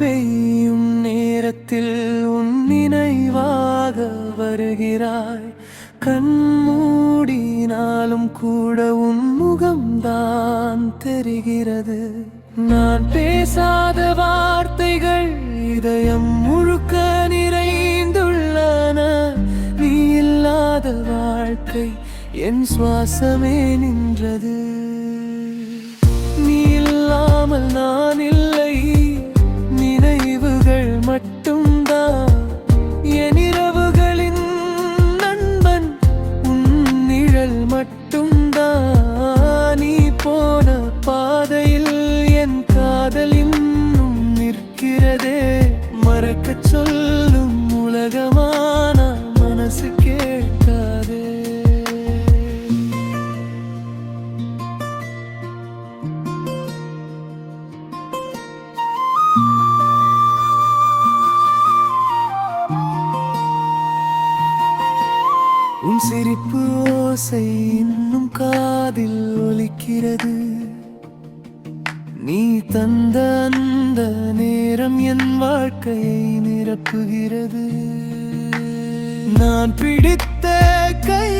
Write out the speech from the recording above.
பெய்யும் நேரத்தில் உன் நினைவாக வருகிறாய். கண் மூடினாலும் கூட உன் முகம்தான் தெரிகிறது. நான் பேசாத வார்த்தைகள் இதயம் முழுக்க நிறைந்துள்ளன. நீ இல்லாத வாழ்க்கை என் சுவாசமே நின்றது. நீ இல்லாமல் நான் இல்லை, நினைவுகள் மட்டும்தான் என் இரவுகளின் நண்பன். உன் நிழல் மட்டும்தான். நீ போன பாதையில் என் காதல் இன்னும் நிற்கிறதே. மறக்கச் சொல்லும் உலகமான மனசு கேட்காதே. உன் சிரிப்பு ஓசை இன்னும் காதில் ஒலிக்கிறது. நீ தந்த அந்த நேரம் என் வாழ்க்கையை நிரப்புகிறது. நான் பிடித்த கை